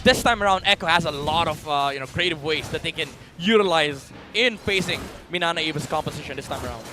this time around, Echo has a lot of creative ways that they can utilize in facing Mnne Eva's composition this time around.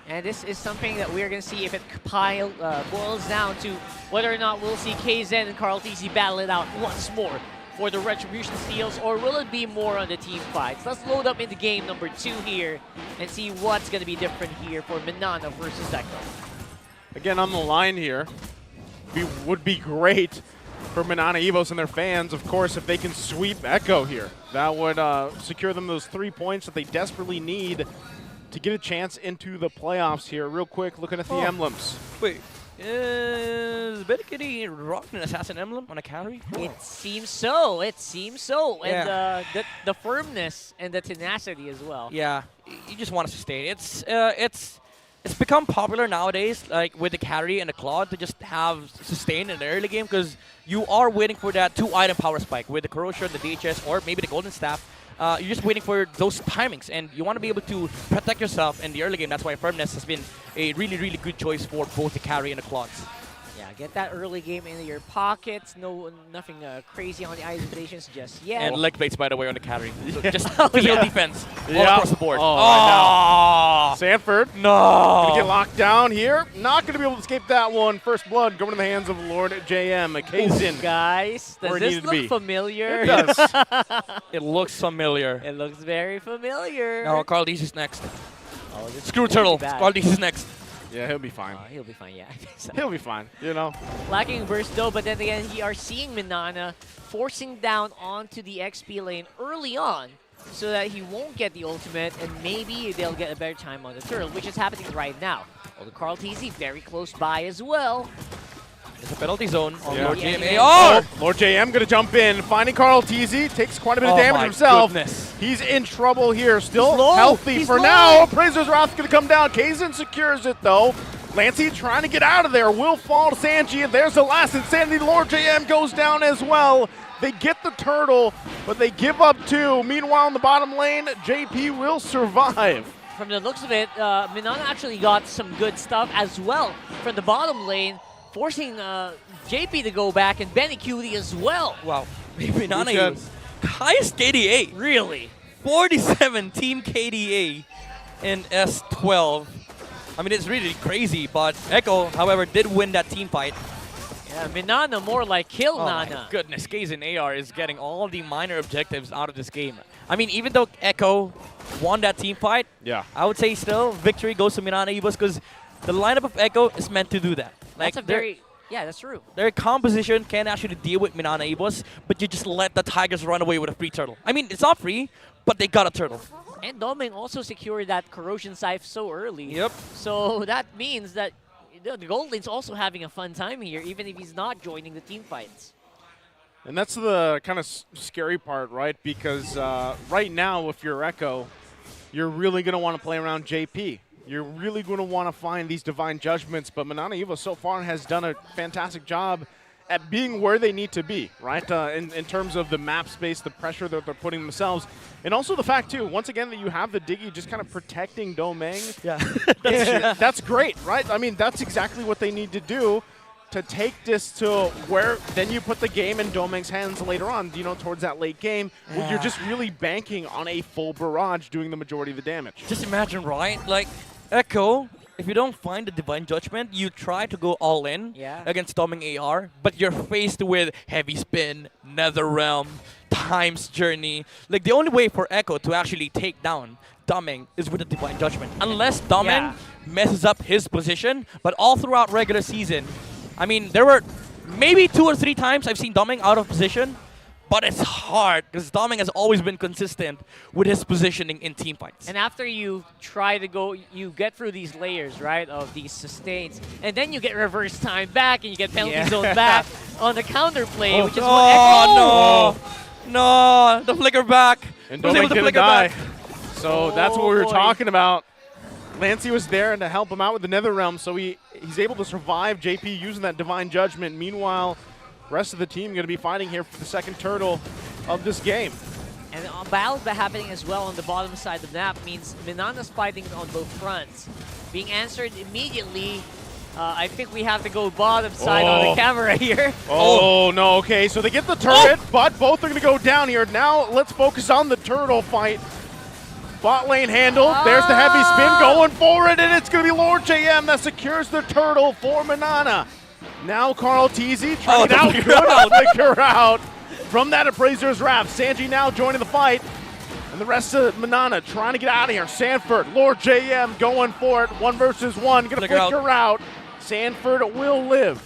And this is something that we're going to see if it boils down to whether or not we'll see KZen and KarlTzy battle it out once more for the Retribution steals, or will it be more on the team fights? Let's load up into game number 2 here and see what's going to be different here for Mnne versus Echo. Again, on the line here, would be great for Mnne Evos and their fans, of course, if they can sweep Echo here. That would secure them those 3 points that they desperately need to get a chance into the playoffs here. Real quick, looking at the emblems. Wait, is Betty rocking an assassin emblem on a carry? It seems so. It seems so. Yeah. And the firmness and the tenacity as well. Yeah, you just want to sustain. It's become popular nowadays, like with the carry and the Claude, to just have sustain in the early game, because you are waiting for that 2-item power spike with the Corrosion, the DHS, or maybe the Golden Staff. You're just waiting for those timings, and you want to be able to protect yourself in the early game. That's why Firmness has been a really, really good choice for both the carry and the Claudes. Yeah, get that early game into your pockets. Nothing crazy on the isolations just yet. And leg plates, by the way, on the carry. So Yeah. just physical defense all across the board. Oh, I know. Oh, Sanford. no. Gonna get locked down here. Not gonna be able to escape that one. First blood going in the hands of Lord JM. KZen. Guys, does Where it this needed to be. look familiar? It does. It looks familiar. It looks very familiar. No, KarlTzy is next. Oh, this Screw is Turtle. bad. KarlTzy is next. Yeah, he'll be fine. He'll be fine, yeah. I think so. He'll be fine, you know. Lacking burst though, but then again, we are seeing Mnne forcing down onto the XP lane early on so that he won't get the ultimate, and maybe they'll get a better time on the turtle, which is happening right now. Oh, the KarlTzy very close by as well. It's a penalty zone on Yeah. Lord Yeah, JM. yeah. AR! Lord JM gonna jump in, finding KarlTzy, takes quite a bit of Oh damage my himself. goodness. He's in trouble here, still He's low. healthy He's for low. now. Appraiser's Wrath gonna come down. KZen secures it though. Lancey trying to get out of there, will fall to Sanji, and there's the last insanity. Lord JM goes down as well. They get the turtle, but they give up 2. Meanwhile, in the bottom lane, JP will survive. From the looks of it, Mnne actually got some good stuff as well from the bottom lane, forcing JP to go back, and Benny Cutie as well. Wow. Maybe not Who's even. Highest KDA. Really? 47 team KDA in S12. I mean, it's really crazy, but Echo, however, did win that team fight. Yeah, Mnne more like kill Oh Nana. my goodness, KZen AR is getting all the minor objectives out of this game. I mean, even though Echo won that team fight, Yeah. I would say still victory goes to Mnne Evos, because the lineup of Echo is meant to do that. Like, That's a very, yeah, that's true. their composition can actually deal with Mnne Evos, but you just let the Tigers run away with a free turtle. I mean, it's not free, but they got a turtle. And Doming also secured that Corrosion Scythe so early. Yep. So that means that the Gold Lane's also having a fun time here, even if he's not joining the team fights. And that's the kind of scary part, right? Because right now, if you're Echo, you're really going to want to play around JP. You're really going to want to find these divine judgments, but Mnne Evos so far has done a fantastic job at being where they need to be, right? In terms of the map space, the pressure that they're putting themselves, and also the fact, too, once again, that you have the Diggy just kind of protecting Domeng. Yeah. That's great, right? I mean, that's exactly what they need to do to take this to where then you put the game in Domeng's hands later on, you know, towards that late game, where you're just really banking on a full barrage doing the majority of the damage. Just imagine, right? Like, Echo, if you don't find the Divine Judgment, you try to go all in against Doming AR, but you're faced with Heavy Spin, Netherrealm, Time's Journey. Like, the only way for Echo to actually take down Doming is with the Divine Judgment. Unless Doming messes up his position, but all throughout regular season, I mean, there were maybe 2 or 3 times I've seen Doming out of position, but it's hard because Doming has always been consistent with his positioning in team fights. And after you try to go, you get through these layers, right, of these sustains, and then you get reverse time back and you get penalty zone back on the counter play, which is what Echo. No, the flicker back. And Was able Doming to didn't flicker die. back. So that's what we were talking about. Lancey was there to help him out with the Netherrealm, so he's able to survive JP using that Divine Judgment. Meanwhile, rest of the team going to be fighting here for the second turtle of this game. And battles that happening as well on the bottom side of the map means Mnne's fighting on both fronts. Being answered immediately I think we have to go bottom side on the camera here. Oh, no, okay, so they get the turret, but both are going to go down here. Now let's focus on the turtle fight. Bot lane handle, there's the heavy spin going for it, and it's going to be Lord JM that secures the turtle for Mnne. Now Carl Teasy trying to flicker out from that Appraiser's Wrath. Sanji now joining the fight. And the rest of Mnne trying to get out of here. Sanford, Lord JM going for it. 1 versus 1, gonna flicker out. Sanford will live.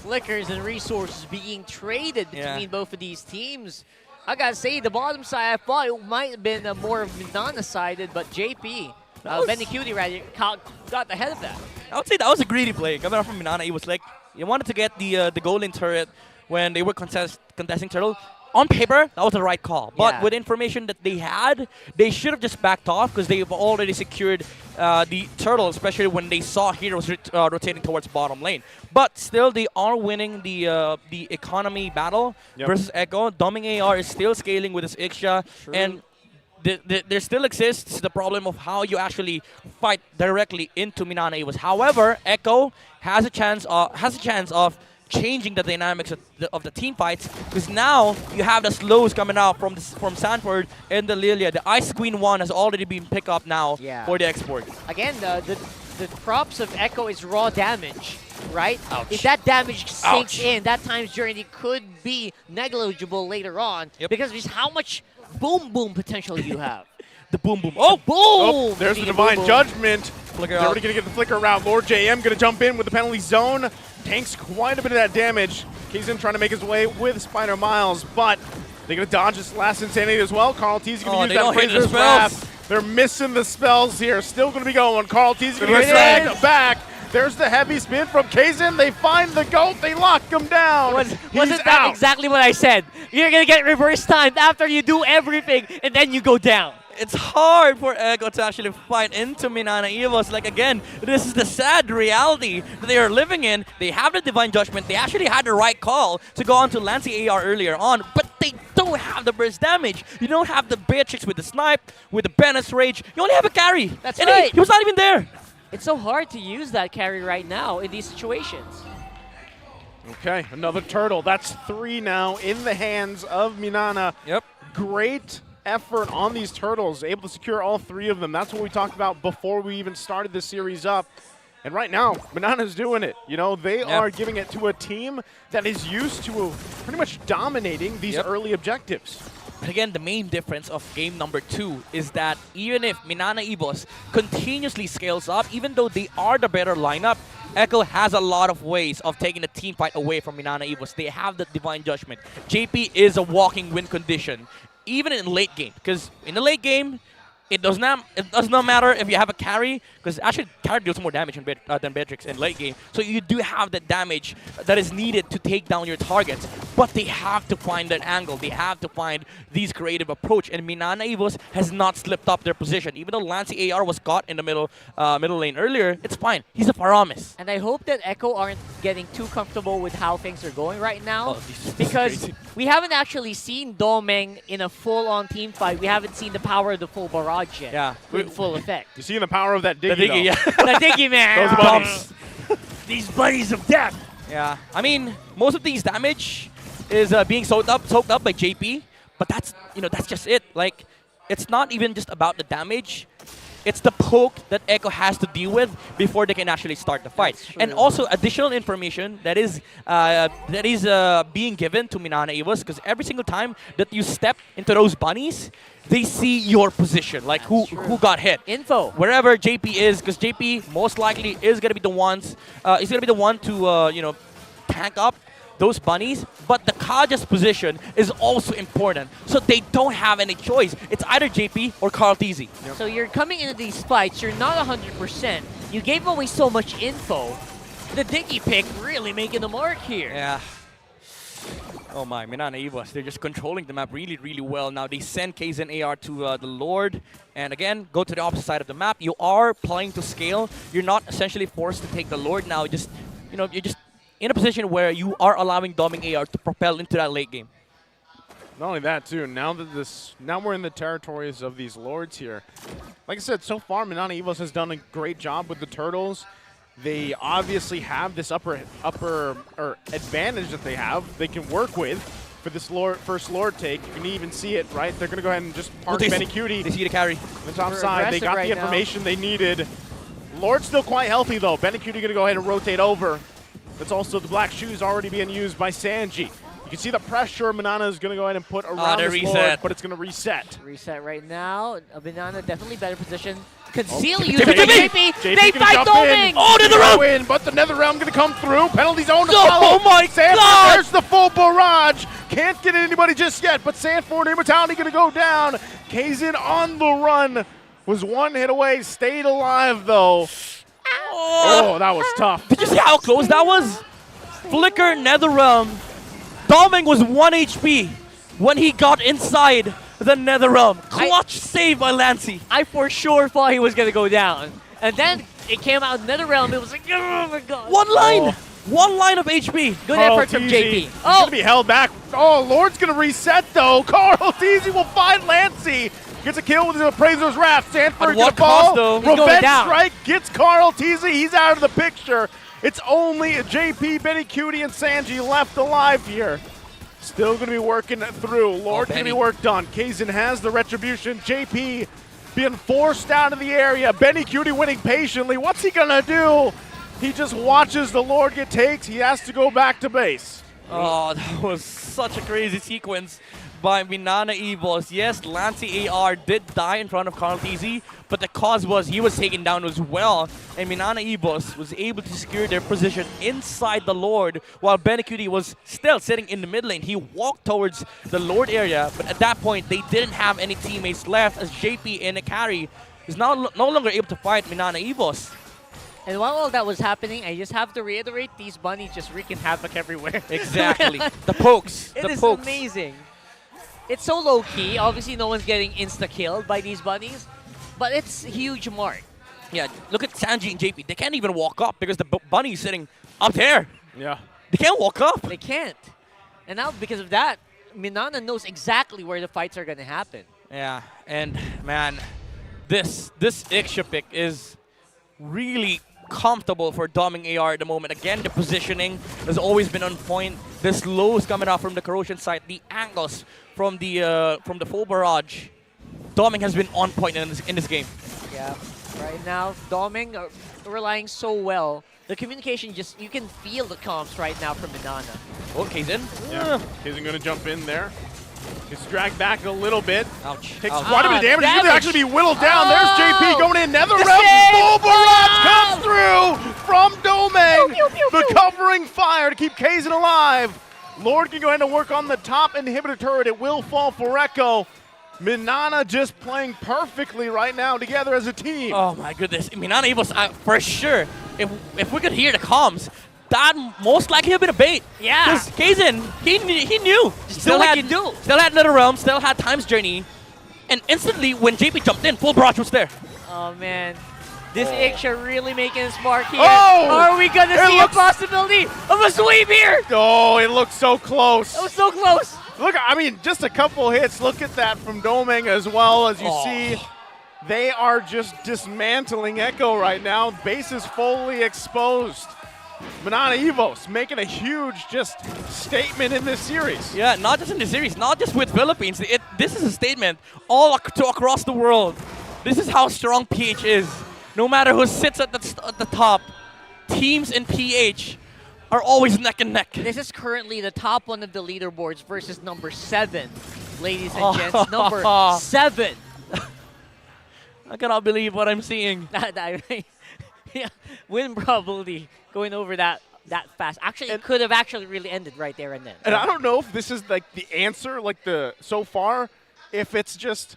Flickers and resources being traded between both of these teams. I gotta say, the bottom side, I thought it might have been more Mnne-sided, but JP, Benny Cutie rather, got ahead of that. I would say that was a greedy play. Coming out from Mnne, it was like, you wanted to get the golden turret when they were contesting turtle. On paper, that was the right call. But with information that they had, they should have just backed off because they've already secured the turtle, especially when they saw heroes rotating towards bottom lane. But still, they are winning the economy battle versus Echo. Doming AR is still scaling with his Ixia. And there still exists the problem of how you actually fight directly into Mnne EVOS. However, Echo has a chance of changing the dynamics of the team fights, because now you have the slows coming out from Sanford and the Lilia. The Ice Queen 1 has already been picked up now for the export. Again, the props of Echo is raw damage, right? Ouch. If that damage sinks in, that time's journey could be negligible later on because of just how much boom potential you have. The boom. Oh, boom! Oh, there's the Divine Judgment. They're already going to get the flicker around. Lord JM going to jump in with the penalty zone. Tanks quite a bit of that damage. Kazin trying to make his way with Spider Miles, but they're going to dodge this last Insanity as well. Carl T's going to use that Razor's Wrath. They're missing the spells here. Still going to be going. Carl T's going to get back. There's the heavy spin from Kazin. They find the goat. They lock him down. Wasn't that exactly what I said? You're going to get reverse timed after you do everything, and then you go down. It's hard for Echo to actually fight into Mnne EVOS. Like, again, this is the sad reality that they are living in. They have the Divine Judgment. They actually had the right call to go on to Lancy AR earlier on, but they don't have the burst damage. You don't have the Beatrix with the snipe, with the Bennett's Rage. You only have a carry. That's right. He was not even there. It's so hard to use that carry right now in these situations. Okay, another turtle. That's 3 now in the hands of Mnne. Yep. Great effort on these turtles, able to secure all 3 of them. That's what we talked about before we even started this series up. And right now, Mnne's doing it. You know, they are giving it to a team that is used to pretty much dominating these early objectives. But again, the main difference of game number 2 is that even if Mnne EVOS continuously scales up, even though they are the better lineup, Echo has a lot of ways of taking the team fight away from Mnne EVOS. They have the Divine Judgment. JP is a walking win condition, even in late game, because in the late game, it does not matter if you have a carry, because actually carry deals more damage than Beatrix in late game. So you do have the damage that is needed to take down your targets, but they have to find that angle. They have to find these creative approach, and Mnne EVOS has not slipped up their position. Even though Lancy AR was caught in the middle lane earlier, it's fine. He's a Paramis. And I hope that Echo aren't getting too comfortable with how things are going right now, because we haven't actually seen Domeng in a full-on team fight. We haven't seen the power of the full barrage yet. Yeah. In full effect. You're seeing the power of that Diggy, yeah. The Diggy, man. Those buddies. These buddies of death. Yeah. I mean, most of these damage is being soaked up by JP, but that's just it. Like, it's not even just about the damage. It's the poke that Echo has to deal with before they can actually start the fight. And also additional information that is being given to Mnne EVOS, because every single time that you step into those bunnies, they see your position, like who got hit. Info. Wherever JP is, because JP most likely is gonna be the one to tank up those bunnies, but the Kaja's position is also important. So they don't have any choice. It's either JP or Carl TZ. Yep. So you're coming into these fights, you're not 100%. You gave away so much info. The Diggy pick really making the mark here. Yeah. Oh my, Mnne EVOS, they're just controlling the map really, really well. Now they send Kazin AR to the Lord, and again, go to the opposite side of the map. You are playing to scale. You're not essentially forced to take the Lord now. You're just in a position where you are allowing Doming AR to propel into that late game. Not only that, too, now we're in the territories of these Lords here. Like I said, so far, Mnne EVOS has done a great job with the Turtles. They obviously have this upper advantage that they have. They can work with for this first Lord take. You can even see it, right? They're going to go ahead and just park Benny Cutie. They see the carry. On the top side, they got the information they needed. Lord's still quite healthy, though. Benny Cutie going to go ahead and rotate over. That's also the black shoes already being used by Sanji. You can see the pressure Mnne is going to go ahead and put around this Lord, but it's going to reset. Reset right now. Mnne definitely better position. Conceal JP, using JP. They fight Doming. Oh, NetherRealm! But the NetherRealm going to come through. Penalty zone to No, follow. oh my Sanford, God! there's the full barrage. Can't get anybody just yet, but Sanford Immortality going to go down. Kaizen on the run. Was one hit away. Stayed alive, though. Oh, that was tough. Did you see how close that was? Flicker, NetherRealm. Doming was 1 HP when he got inside the NetherRealm. Clutch save by Lancey. I for sure thought he was going to go down. And then it came out NetherRealm. It was like, oh my god. One line. One line of HP. Good effort from JP. He's going to be held back. Oh, Lord's going to reset, though. Carl Teasy will find Lancey. Gets a kill with his Appraiser's Wrath. Sanford gets a fall. Though? Revenge strike gets Carl Teasy. He's out of the picture. It's only JP, Benny Cutie, and Sanji left alive here. Still going to be working through. Lord going to be worked on. Kaizen has the retribution. JP being forced out of the area. Benny Cutie winning patiently. What's he going to do? He just watches the Lord get takes. He has to go back to base. Oh, that was such a crazy sequence by Mnne Evos. Yes, Lancey AR did die in front of Carl TZ, but the cause was he was taken down as well, and Mnne Evos was able to secure their position inside the Lord, while Benny Cutie was still sitting in the mid lane. He walked towards the Lord area, but at that point, they didn't have any teammates left, as JP in a carry is now no longer able to fight Mnne Evos. And while all that was happening, I just have to reiterate, these bunnies just wreaking havoc everywhere. Exactly. The pokes. It is amazing. It's so low-key. Obviously, no one's getting insta-killed by these bunnies, but it's huge mark. Yeah, look at Sanji and JP. They can't even walk up because the bunny's sitting up there. Yeah. They can't walk up. They can't. And now, because of that, Mnne knows exactly where the fights are going to happen. Yeah, and man, this Ixia pick is really comfortable for Doming AR at the moment. Again, the positioning has always been on point. The slows coming out from the corrosion side, the angles from the full barrage. Doming has been on point in this game. Yeah, right now Doming are relying so well. The communication you can feel the comms right now from Mnne. Oh, Kaizen. Yeah, Kaizen going to jump in there. Gets dragged back a little bit. Ouch. Takes Ouch. quite a bit of damage. He's going to actually be whittled down. There's JP going in. NetherRealm. Full barrage comes through from Doming. The covering fire to keep Kaizen alive. Lord can go ahead and work on the top inhibitor turret. It will fall for Echo. Mnne just playing perfectly right now together as a team. Oh my goodness. Mnne was for sure. If we could hear the comms, that most likely have been a bait. Yeah. Because Kaizen, he knew. Still had NetherRealm, still had Time's Journey. And instantly, when JP jumped in, full barrage was there. Oh man. This Ixia really making a mark here. Oh! Are we going to see a possibility of a sweep here? Oh, it looks so close. That was so close. Look, I mean, just a couple hits. Look at that from Doming as well. As you see, they are just dismantling Echo right now. Base is fully exposed. Mnne Evos making a huge statement in this series. Yeah, not just in the series, not just with Philippines. This is a statement all across the world. This is how strong PH is. No matter who sits at the top, teams in PH are always neck and neck. This is currently the top one of the leaderboards versus number 7, ladies and gents. Number 7. I cannot believe what I'm seeing. Yeah, win probability going over that fast. Actually, it could have actually really ended right there and then. And I don't know if this is like the answer, like so far, if it's just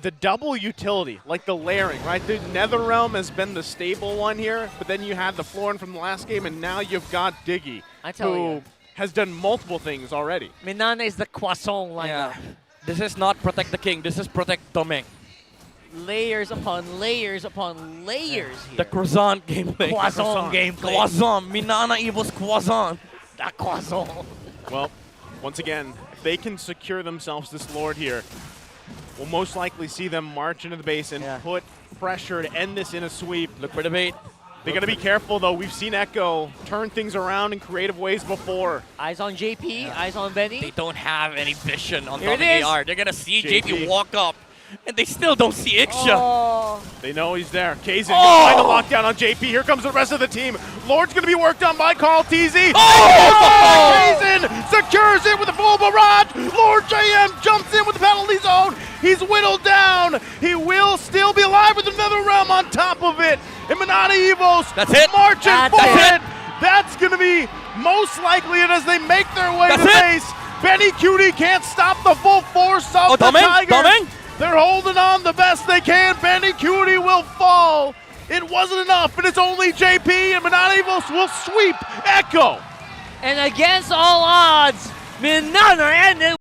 the double utility, like the layering, right? The NetherRealm has been the stable one here, but then you had the Florin from the last game, and now you've got Diggy, who has done multiple things already. Mnne is the croissant lineup. Yeah. This is not protect the king. This is protect Doming. Layers upon layers upon layers here. The croissant gameplay. Croissant gameplay. Croissant. Mnne Evos croissant. That croissant. Well, once again, if they can secure themselves this Lord here, we'll most likely see them march into the base and put pressure to end this in a sweep. Look for the bait. They got to be careful, though. We've seen Echo turn things around in creative ways before. Eyes on JP, eyes on Benny. They don't have any vision on Here it Dominic is. AR. They're going to see JP. JP walk up, and they still don't see Ixia. Oh. They know he's there. Kazin Oh! gonna find the lockdown on JP. Here comes the rest of the team. Lord's gonna be worked on by Carl TZ. Oh! Kazin secures it with a full barrage. Lord JM jumps in with the penalty zone. He's whittled down. He will still be alive with another realm on top of it. And Mnne Evos That's it. marching That's forward. it. That's gonna be most likely it as they make their way That's to it. base. Benny Cutie can't stop the full force of the Doming, Tigers. Doming. They're holding on the best they can. Benny Cutie will fall. It wasn't enough, and it's only JP, and Mnne Evos will sweep Echo. And against all odds, Mnne are ended